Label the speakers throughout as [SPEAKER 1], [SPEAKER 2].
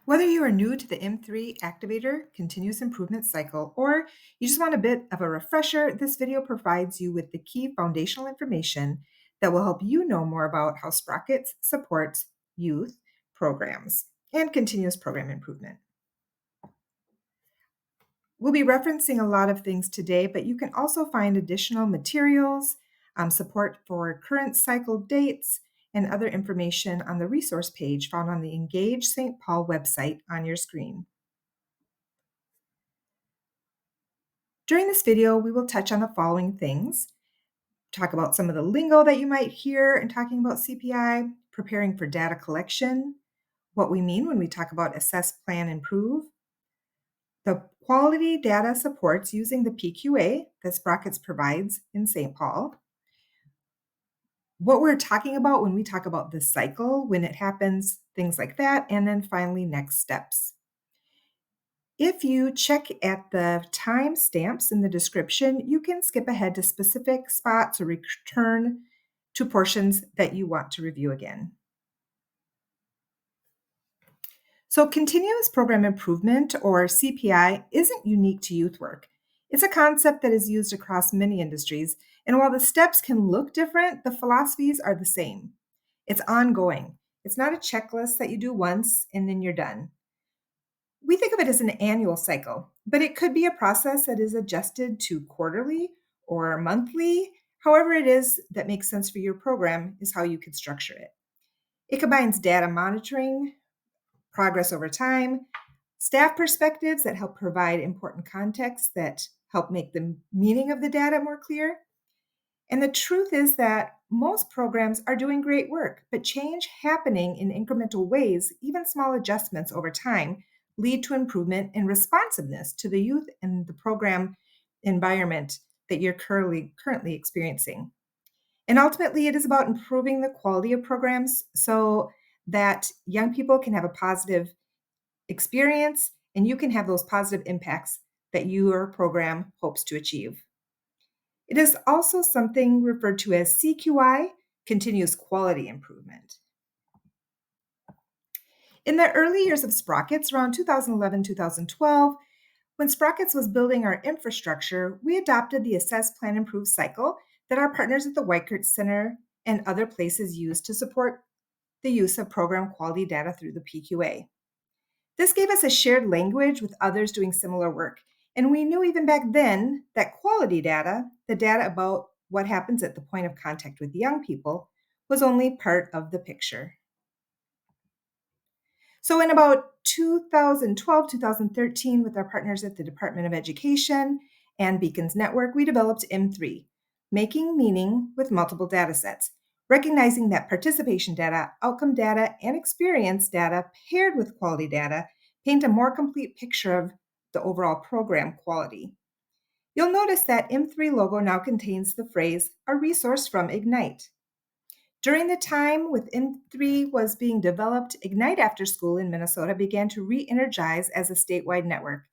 [SPEAKER 1] Whether you are new to the M3 Activator Continuous Improvement Cycle or you just want a bit of a refresher, this video provides you with the key foundational information that will help you know more about how Sprockets supports youth programs and continuous program improvement. We'll be referencing a lot of things today, but you can also find additional materials, support for current cycle dates, and other information on the resource page found on the Engage St. Paul website on your screen. During this video, we will touch on the following things. Talk about some of the lingo that you might hear in talking about CPI, preparing for data collection, what we mean when we talk about assess, plan, improve, the quality data supports using the PQA that Sprockets provides in St. Paul, what we're talking about when we talk about the cycle, when it happens, things like that, and then finally next steps. If you check at the timestamps in the description, you can skip ahead to specific spots or return to portions that you want to review again. So continuous program improvement, or CPI, isn't unique to youth work. It's a concept that is used across many industries, and while the steps can look different, the philosophies are the same. It's ongoing. It's not a checklist that you do once and then you're done. We think of it as an annual cycle, but it could be a process that is adjusted to quarterly or monthly. However it is that makes sense for your program is how you could structure it. It combines data monitoring, progress over time, staff perspectives that help provide important context that help make the meaning of the data more clear. And the truth is that most programs are doing great work, but change happening in incremental ways, even small adjustments over time, lead to improvement in responsiveness to the youth and the program environment that you're currently experiencing. And ultimately, it is about improving the quality of programs so that young people can have a positive experience and you can have those positive impacts that your program hopes to achieve. It is also something referred to as CQI, continuous quality improvement. In the early years of Sprockets, around 2011-2012, when Sprockets was building our infrastructure, we adopted the Assess, Plan, Improve cycle that our partners at the Weichert Center and other places use to support the use of program quality data through the PQA. This gave us a shared language with others doing similar work, and we knew even back then that quality data, the data about what happens at the point of contact with young people, was only part of the picture. So in about 2012, 2013, with our partners at the Department of Education and Beacons Network, we developed M3, Making Meaning with Multiple Datasets, recognizing that participation data, outcome data, and experience data paired with quality data paint a more complete picture of the overall program quality. You'll notice that M3 logo now contains the phrase, a resource from Ignite. During the time with M3 was being developed, Ignite After School in Minnesota began to re-energize as a statewide network,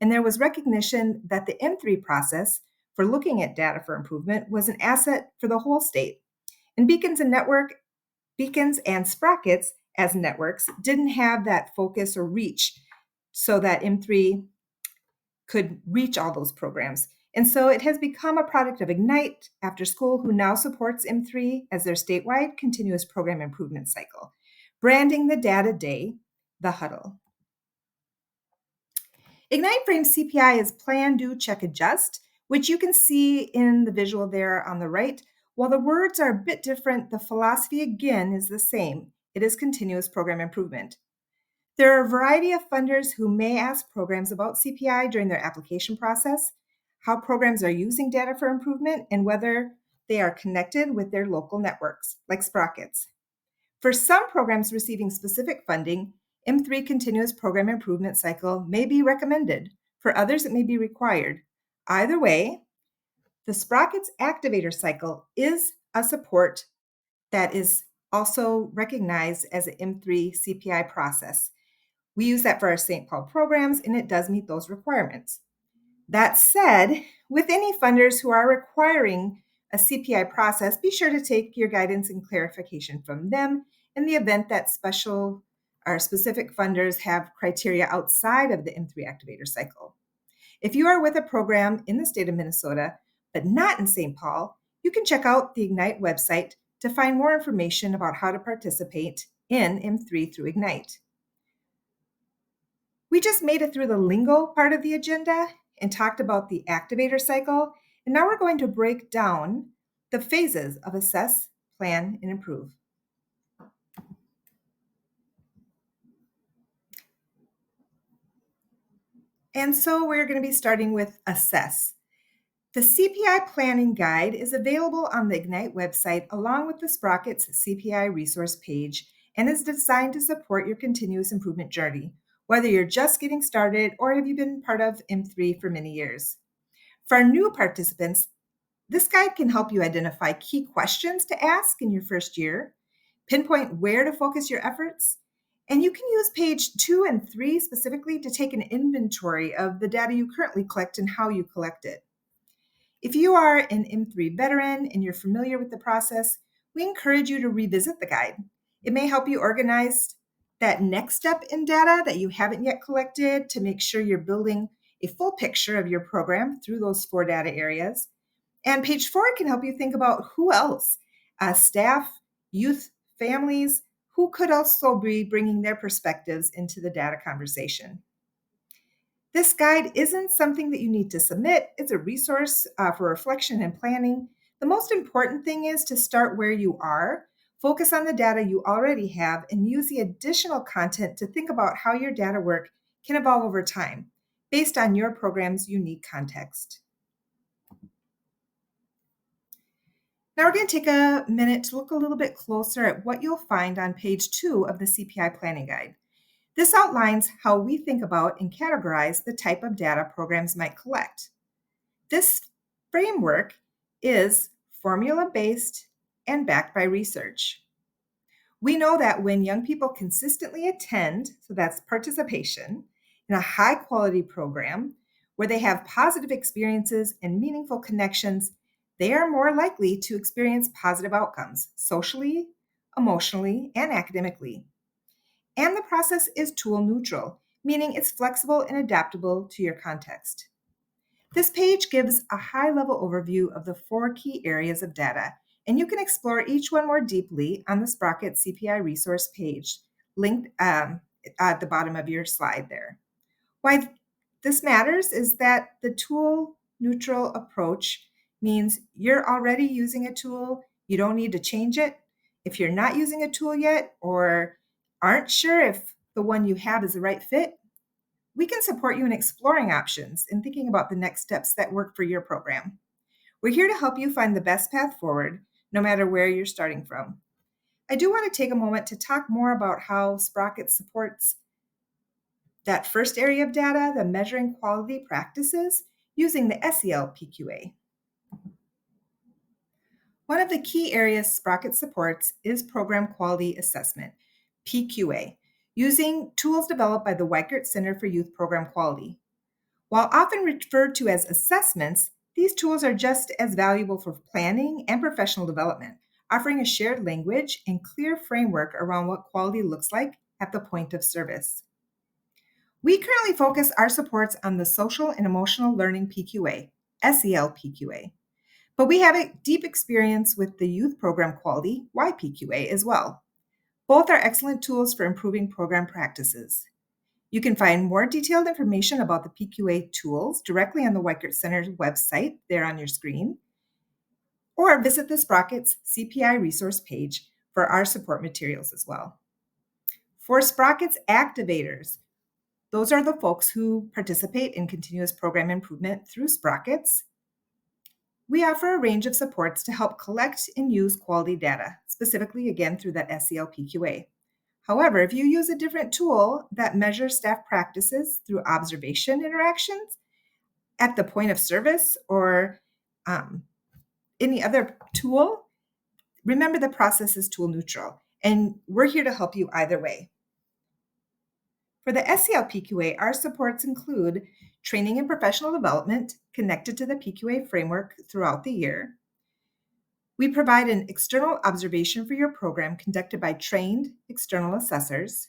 [SPEAKER 1] and there was recognition that the M3 process for looking at data for improvement was an asset for the whole state. And Beacons and Sprockets as networks didn't have that focus or reach so that M3 could reach all those programs. And so it has become a product of Ignite After School, who now supports M3 as their statewide continuous program improvement cycle, branding the data day, the Huddle. Ignite frames CPI as plan, do, check, adjust, which you can see in the visual there on the right. While the words are a bit different, the philosophy again is the same. It is continuous program improvement. There are a variety of funders who may ask programs about CPI during their application process, how programs are using data for improvement, and whether they are connected with their local networks, like Sprockets. For some programs receiving specific funding, M3 Continuous Program Improvement Cycle may be recommended. For others, it may be required. Either way, the Sprockets Activator Cycle is a support that is also recognized as an M3 CPI process. We use that for our St. Paul programs, and it does meet those requirements. That said, with any funders who are requiring a CPI process, be sure to take your guidance and clarification from them in the event that special Our specific funders have criteria outside of the M3 Activator Cycle. If you are with a program in the state of Minnesota, but not in St. Paul, you can check out the Ignite website to find more information about how to participate in M3 through Ignite. We just made it through the lingo part of the agenda and talked about the activator cycle, and now we're going to break down the phases of assess, plan, and improve. And so we're going to be starting with assess. The CPI planning guide is available on the Ignite website along with the Sprockets CPI resource page and is designed to support your continuous improvement journey, whether you're just getting started or have you been part of M3 for many years. For new participants, this guide can help you identify key questions to ask in your first year, pinpoint where to focus your efforts, and you can use page 2 and 3 specifically to take an inventory of the data you currently collect and how you collect it. If you are an M3 veteran and you're familiar with the process, we encourage you to revisit the guide. It may help you organize that next step in data that you haven't yet collected to make sure you're building a full picture of your program through those 4 data areas. And page 4 can help you think about who else, staff, youth, families, who could also be bringing their perspectives into the data conversation. This guide isn't something that you need to submit. It's a resource for reflection and planning. The most important thing is to start where you are, focus on the data you already have, and use the additional content to think about how your data work can evolve over time based on your program's unique context. Now we're going to take a minute to look a little bit closer at what you'll find on page 2 of the CPI Planning Guide. This outlines how we think about and categorize the type of data programs might collect. This framework is formula-based and backed by research. We know that when young people consistently attend, so that's participation, in a high-quality program where they have positive experiences and meaningful connections, they are more likely to experience positive outcomes socially, emotionally, and academically. And the process is tool neutral, meaning it's flexible and adaptable to your context. This page gives a high-level overview of the 4 key areas of data, and you can explore each one more deeply on the Sprockets CPI resource page, linked at the bottom of your slide there. Why this matters is that the tool neutral approach means you're already using a tool, you don't need to change it. If you're not using a tool yet or aren't sure if the one you have is the right fit, we can support you in exploring options and thinking about the next steps that work for your program. We're here to help you find the best path forward, no matter where you're starting from. I do want to take a moment to talk more about how Sprocket supports that first area of data, the measuring quality practices, using the SEL PQA. One of the key areas Sprocket supports is Program Quality Assessment, PQA, using tools developed by the Weichert Center for Youth Program Quality. While often referred to as assessments, these tools are just as valuable for planning and professional development, offering a shared language and clear framework around what quality looks like at the point of service. We currently focus our supports on the Social and Emotional Learning PQA, SEL PQA. But we have a deep experience with the Youth Program Quality, YPQA, as well. Both are excellent tools for improving program practices. You can find more detailed information about the PQA tools directly on the Weichert Center's website there on your screen, or visit the Sprockets CPI resource page for our support materials as well. For Sprockets activators, those are the folks who participate in continuous program improvement through Sprockets. We offer a range of supports to help collect and use quality data, specifically again through that SEL PQA. However, if you use a different tool that measures staff practices through observation interactions at the point of service or any other tool, remember the process is tool neutral, and we're here to help you either way. For the SEL PQA, our supports include training and professional development connected to the PQA framework throughout the year. We provide an external observation for your program conducted by trained external assessors.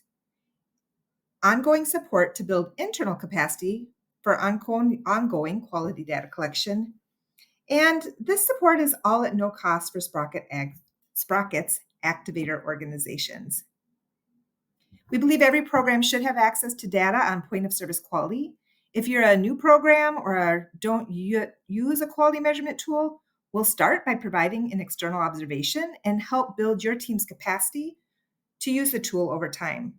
[SPEAKER 1] ongoing support to build internal capacity for ongoing quality data collection. And this support is all at no cost for Sprockets Activator organizations. We believe every program should have access to data on point of service quality. If you're a new program or don't use a quality measurement tool, we'll start by providing an external observation and help build your team's capacity to use the tool over time.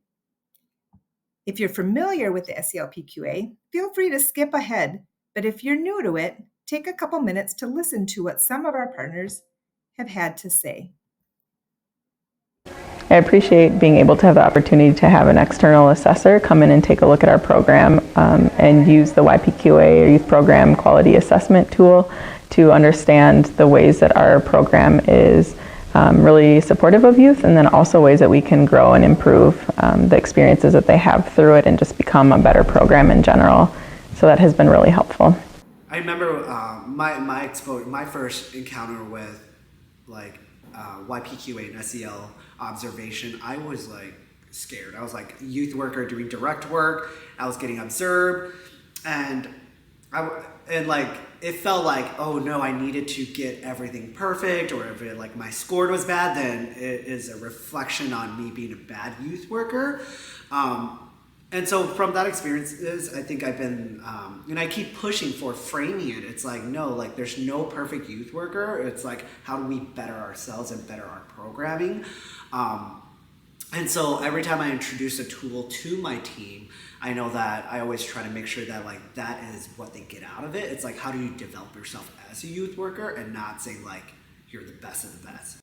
[SPEAKER 1] If you're familiar with the SELPQA, feel free to skip ahead, but if you're new to it, take a couple minutes to listen to what some of our partners have had to say.
[SPEAKER 2] I appreciate being able to have the opportunity to have an external assessor come in and take a look at our program and use the YPQA or Youth Program Quality Assessment tool to understand the ways that our program is really supportive of youth, and then also ways that we can grow and improve the experiences that they have through it and just become a better program in general. So that has been really helpful.
[SPEAKER 3] I remember my first encounter with YPQA and SEL observation. I was scared. I was like a youth worker doing direct work. I was getting observed, and it felt like, oh no, I needed to get everything perfect, or if my score was bad, then it is a reflection on me being a bad youth worker. And so from that experience, I think I've been, and I keep pushing for framing it. It's no, there's no perfect youth worker. It's how do we better ourselves and better our programming? And so every time I introduce a tool to my team, I know that I always try to make sure that that is what they get out of it. It's how do you develop yourself as a youth worker and not say you're the best of the best.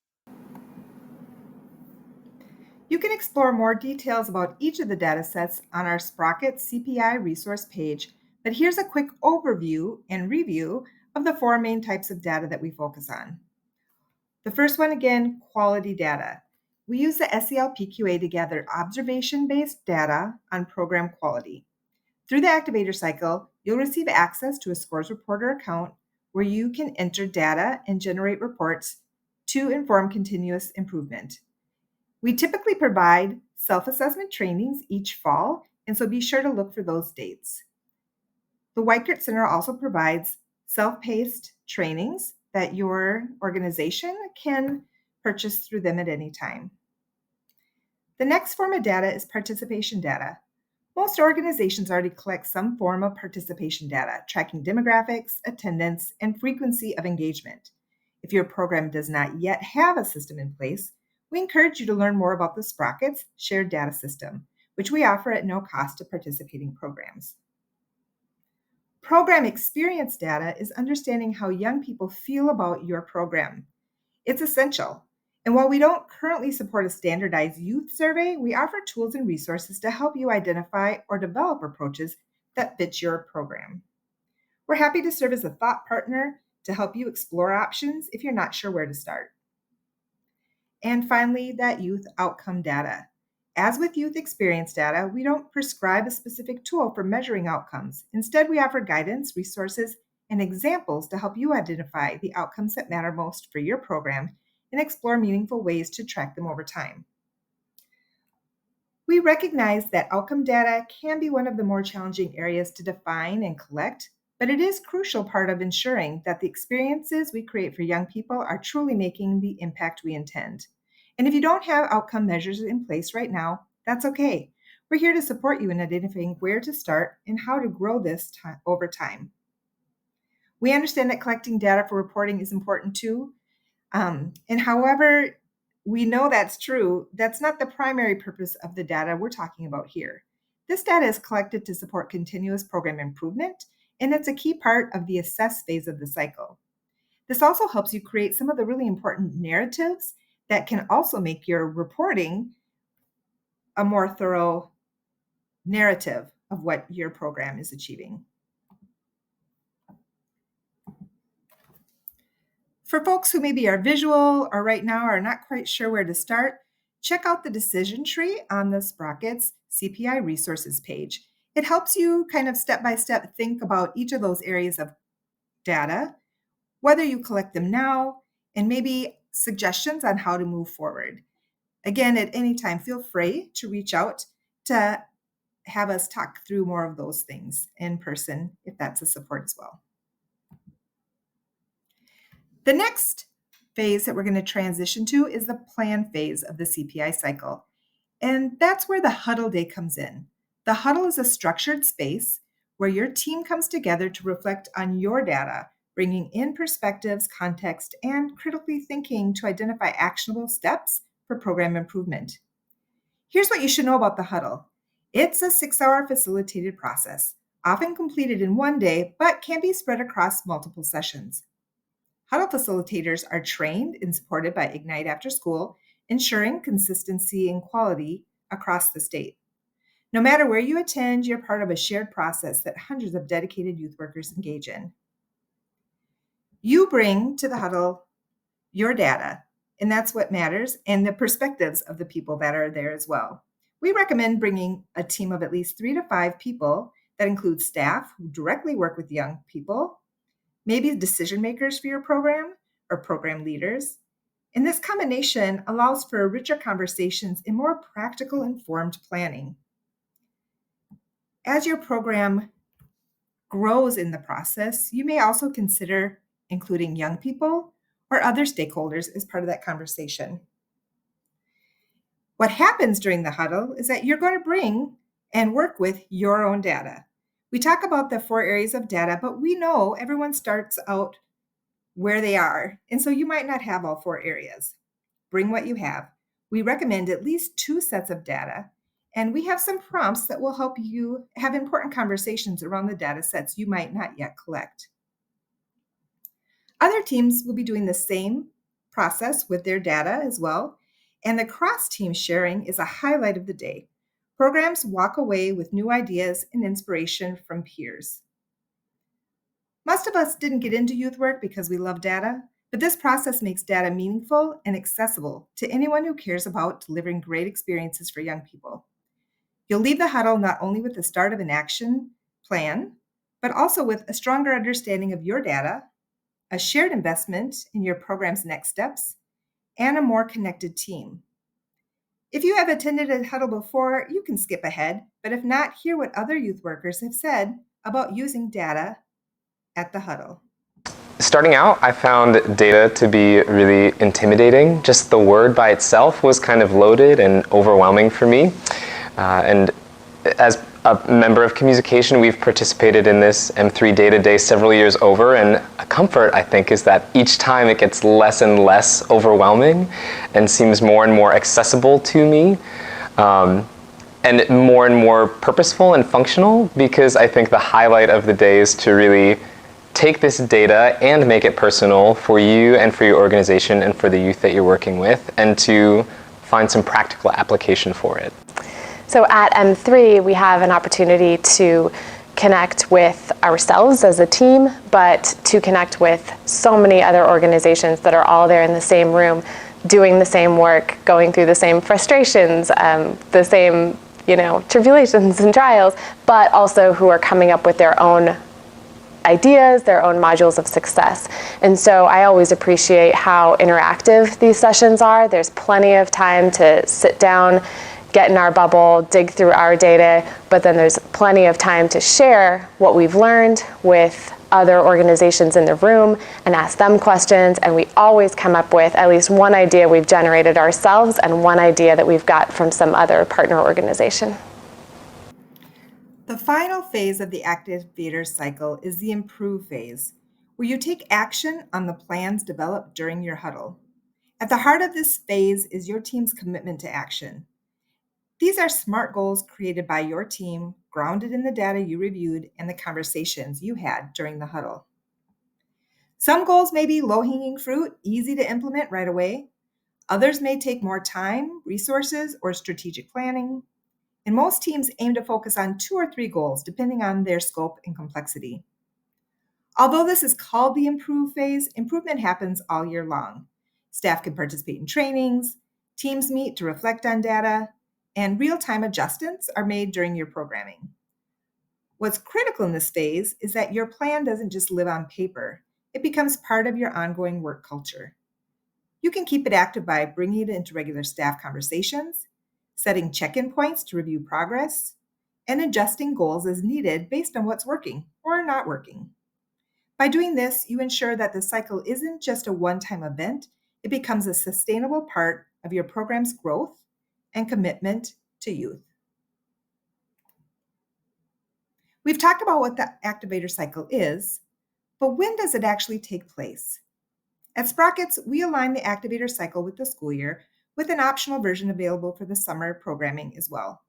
[SPEAKER 1] You can explore more details about each of the datasets on our Sprockets CPI resource page, but here's a quick overview and review of the 4 main types of data that we focus on. The first one, again, quality data. We use the SELPQA to gather observation-based data on program quality. Through the Activator Cycle, you'll receive access to a Scores Reporter account where you can enter data and generate reports to inform continuous improvement. We typically provide self-assessment trainings each fall, and so be sure to look for those dates. The Weichert Center also provides self-paced trainings that your organization can purchase through them at any time. The next form of data is participation data. Most organizations already collect some form of participation data, tracking demographics, attendance, and frequency of engagement. If your program does not yet have a system in place, we encourage you to learn more about the Sprockets Shared Data System, which we offer at no cost to participating programs. Program experience data is understanding how young people feel about your program. It's essential. And while we don't currently support a standardized youth survey, we offer tools and resources to help you identify or develop approaches that fit your program. We're happy to serve as a thought partner to help you explore options if you're not sure where to start. And finally, that youth outcome data. As with youth experience data, we don't prescribe a specific tool for measuring outcomes. Instead, we offer guidance, resources, and examples to help you identify the outcomes that matter most for your program and explore meaningful ways to track them over time. We recognize that outcome data can be one of the more challenging areas to define and collect, but it is a crucial part of ensuring that the experiences we create for young people are truly making the impact we intend. And if you don't have outcome measures in place right now, that's okay. We're here to support you in identifying where to start and how to grow this over time. We understand that collecting data for reporting is important too. And however, we know that's true, that's not the primary purpose of the data we're talking about here. This data is collected to support continuous program improvement, and it's a key part of the assess phase of the cycle. This also helps you create some of the really important narratives that can also make your reporting a more thorough narrative of what your program is achieving. For folks who maybe are visual or right now are not quite sure where to start, check out the decision tree on the Sprockets CPI resources page. It helps you kind of step by step think about each of those areas of data, whether you collect them now, and maybe suggestions on how to move forward. Again, at any time, feel free to reach out to have us talk through more of those things in person if that's a support as well. The next phase that we're going to transition to is the plan phase of the CPI cycle. And that's where the Huddle Day comes in. The Huddle is a structured space where your team comes together to reflect on your data, bringing in perspectives, context, and critically thinking to identify actionable steps for program improvement. Here's what you should know about the Huddle. It's a 6-hour facilitated process, often completed in one day, but can be spread across multiple sessions. Huddle facilitators are trained and supported by Ignite After School, ensuring consistency and quality across the state. No matter where you attend, you're part of a shared process that hundreds of dedicated youth workers engage in. You bring to the Huddle your data, and that's what matters, and the perspectives of the people that are there as well. We recommend bringing a team of at least 3 to 5 people that includes staff who directly work with young people, maybe decision makers for your program or program leaders. And this combination allows for richer conversations and more practical, informed planning. As your program grows in the process, you may also consider including young people or other stakeholders as part of that conversation. What happens during the huddle is that you're going to bring and work with your own data. We talk about the 4 areas of data, but we know everyone starts out where they are, and so you might not have all 4 areas. Bring what you have. We recommend at least 2 sets of data, and we have some prompts that will help you have important conversations around the data sets you might not yet collect. Other teams will be doing the same process with their data as well, and the cross-team sharing is a highlight of the day. Programs walk away with new ideas and inspiration from peers. Most of us didn't get into youth work because we love data, but this process makes data meaningful and accessible to anyone who cares about delivering great experiences for young people. You'll leave the huddle not only with the start of an action plan, but also with a stronger understanding of your data, a shared investment in your program's next steps, and a more connected team. If you have attended a huddle before, you can skip ahead, but if not, hear what other youth workers have said about using data at the huddle.
[SPEAKER 4] Starting out, I found data to be really intimidating. Just the word by itself was kind of loaded and overwhelming for me. And as a member of ComMUSICation, we've participated in this M3 Data Day several years over, and a comfort, I think, is that each time it gets less and less overwhelming and seems more and more accessible to me, and more purposeful and functional, because I think the highlight of the day is to really take this data and make it personal for you and for your organization and for the youth that you're working with, and to find some practical application for it.
[SPEAKER 5] So at M3, we have an opportunity to connect with ourselves as a team, but to connect with so many other organizations that are all there in the same room, doing the same work, going through the same frustrations, the same, tribulations and trials, but also who are coming up with their own ideas, their own modules of success. And so I always appreciate how interactive these sessions are. There's plenty of time to sit down, get in our bubble, dig through our data, but then there's plenty of time to share what we've learned with other organizations in the room and ask them questions. And we always come up with at least one idea we've generated ourselves and one idea that we've got from some other partner organization.
[SPEAKER 1] The final phase of the Activator cycle is the improve phase, where you take action on the plans developed during your huddle. At the heart of this phase is your team's commitment to action. These are SMART goals created by your team, grounded in the data you reviewed and the conversations you had during the huddle. Some goals may be low-hanging fruit, easy to implement right away. Others may take more time, resources, or strategic planning. And most teams aim to focus on 2 or 3 goals, depending on their scope and complexity. Although this is called the improve phase, improvement happens all year long. Staff can participate in trainings, teams meet to reflect on data, and real-time adjustments are made during your programming. What's critical in this phase is that your plan doesn't just live on paper. It becomes part of your ongoing work culture. You can keep it active by bringing it into regular staff conversations, setting check-in points to review progress, and adjusting goals as needed based on what's working or not working. By doing this, you ensure that the cycle isn't just a one-time event, it becomes a sustainable part of your program's growth and commitment to youth. We've talked about what the activator cycle is, but when does it actually take place? At Sprockets, we align the activator cycle with the school year, with an optional version available for the summer programming as well.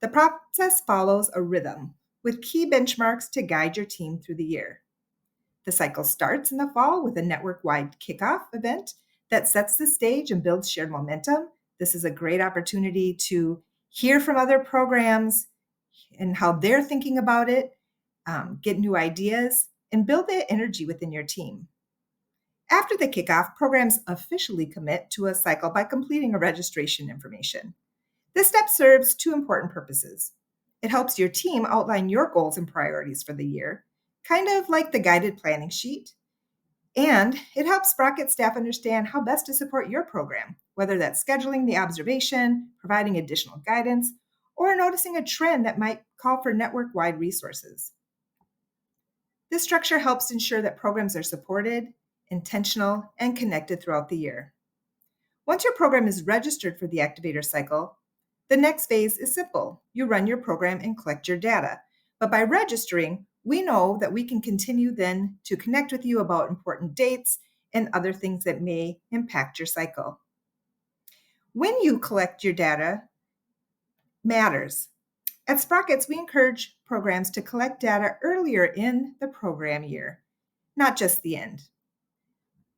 [SPEAKER 1] The process follows a rhythm with key benchmarks to guide your team through the year. The cycle starts in the fall with a network-wide kickoff event that sets the stage and builds shared momentum. This is a great opportunity to hear from other programs and how they're thinking about it, get new ideas, and build the energy within your team. After the kickoff, programs officially commit to a cycle by completing a registration information. This step serves two important purposes. It helps your team outline your goals and priorities for the year, kind of like the guided planning sheet. And it helps Sprocket staff understand how best to support your program, whether that's scheduling the observation, providing additional guidance, or noticing a trend that might call for network-wide resources. This structure helps ensure that programs are supported, intentional, and connected throughout the year. Once your program is registered for the activator cycle, the next phase is simple. You run your program and collect your data. But by registering, we know that we can continue then to connect with you about important dates and other things that may impact your cycle. When you collect your data matters. At Sprockets, we encourage programs to collect data earlier in the program year, not just the end.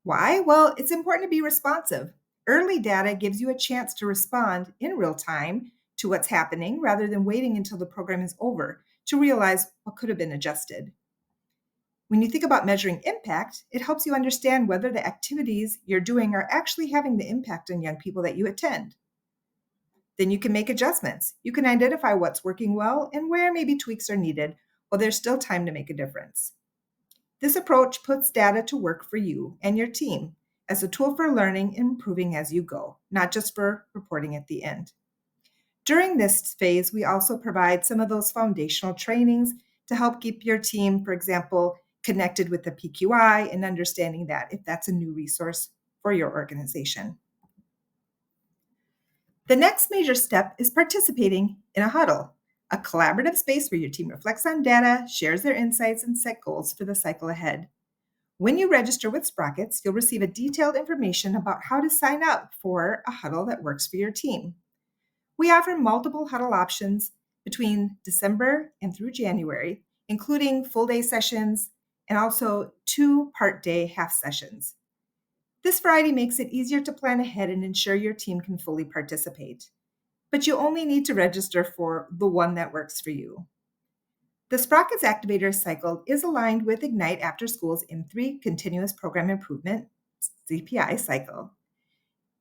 [SPEAKER 1] Why? Well, it's important to be responsive. Early data gives you a chance to respond in real time to what's happening rather than waiting until the program is over to realize what could have been adjusted. When you think about measuring impact, it helps you understand whether the activities you're doing are actually having the impact on young people that you attend. Then you can make adjustments. You can identify what's working well and where maybe tweaks are needed while there's still time to make a difference. This approach puts data to work for you and your team as a tool for learning and improving as you go, not just for reporting at the end. During this phase, we also provide some of those foundational trainings to help keep your team, for example, connected with the PQI and understanding that if that's a new resource for your organization. The next major step is participating in a huddle, a collaborative space where your team reflects on data, shares their insights, and set goals for the cycle ahead. When you register with Sprockets, you'll receive a detailed information about how to sign up for a huddle that works for your team. We offer multiple huddle options between December and through January, including full-day sessions and also 2 part-day half sessions. This variety makes it easier to plan ahead and ensure your team can fully participate. But you only need to register for the one that works for you. The Sprockets Activator Cycle is aligned with Ignite After School's M3 Continuous Program Improvement CPI Cycle.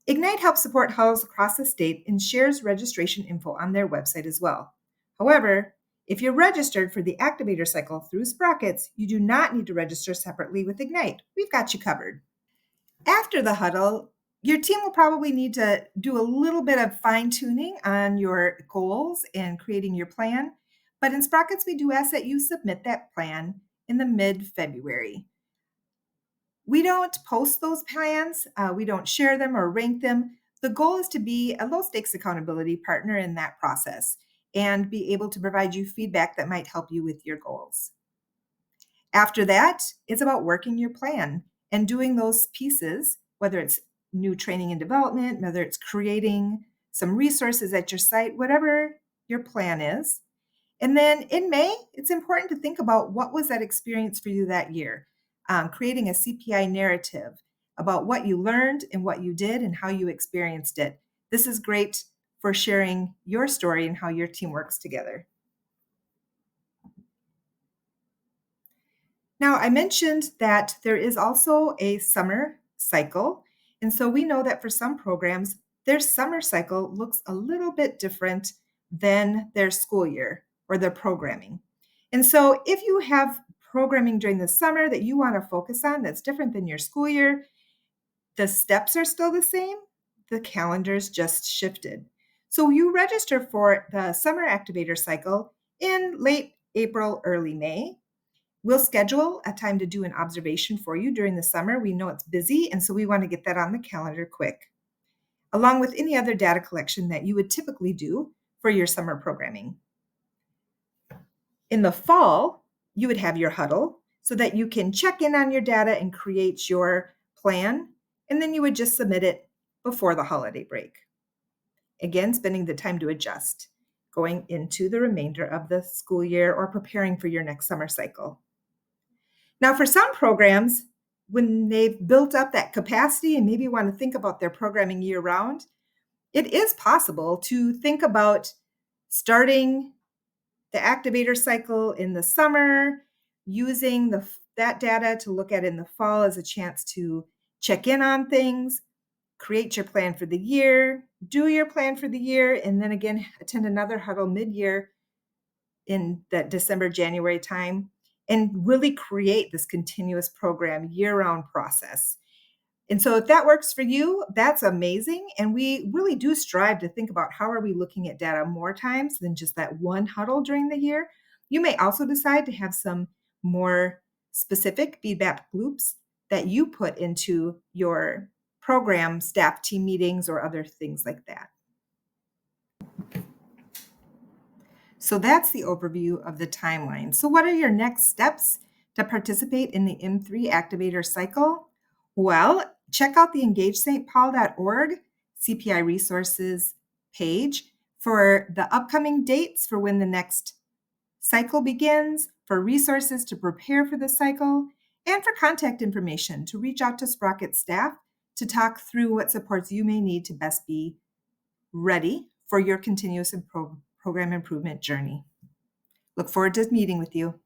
[SPEAKER 1] Ignite helps support huddles across the state and shares registration info on their website as well. However, if you're registered for the Activator Cycle through Sprockets, you do not need to register separately with Ignite. We've got you covered. After the huddle, your team will probably need to do a little bit of fine-tuning on your goals and creating your plan. But in Sprockets, we do ask that you submit that plan in the mid-February. We don't post those plans. We don't share them or rank them. The goal is to be a low-stakes accountability partner in that process and be able to provide you feedback that might help you with your goals. After that, it's about working your plan and doing those pieces, whether it's new training and development, whether it's creating some resources at your site, whatever your plan is. And then in May, it's important to think about what was that experience for you that year, creating a CPI narrative about what you learned and what you did and how you experienced it. This is great for sharing your story and how your team works together. Now, I mentioned that there is also a summer cycle. And so we know that for some programs, their summer cycle looks a little bit different than their school year or their programming. And so if you have programming during the summer that you want to focus on that's different than your school year, the steps are still the same, the calendar's just shifted. So you register for the Summer Activator Cycle in late April, early May. We'll schedule a time to do an observation for you during the summer. We know it's busy, and so we want to get that on the calendar quick, along with any other data collection that you would typically do for your summer programming. In the fall, you would have your huddle so that you can check in on your data and create your plan, and then you would just submit it before the holiday break. Again, spending the time to adjust, going into the remainder of the school year or preparing for your next summer cycle. Now, for some programs, when they've built up that capacity and maybe want to think about their programming year round, it is possible to think about starting the activator cycle in the summer, using that data to look at in the fall as a chance to check in on things, create your plan for the year, do your plan for the year, and then again, attend another huddle mid-year in that December, January time, and really create this continuous program year-round process. And so if that works for you, that's amazing. And we really do strive to think about how are we looking at data more times than just that one huddle during the year. You may also decide to have some more specific feedback loops that you put into your program, staff team meetings, or other things like that. So that's the overview of the timeline. So what are your next steps to participate in the M3 Activator Cycle? Well, check out the EngageStPaul.org CPI resources page for the upcoming dates for when the next cycle begins, for resources to prepare for the cycle, and for contact information to reach out to Sprockets staff to talk through what supports you may need to best be ready for your continuous program improvement journey. Look forward to meeting with you.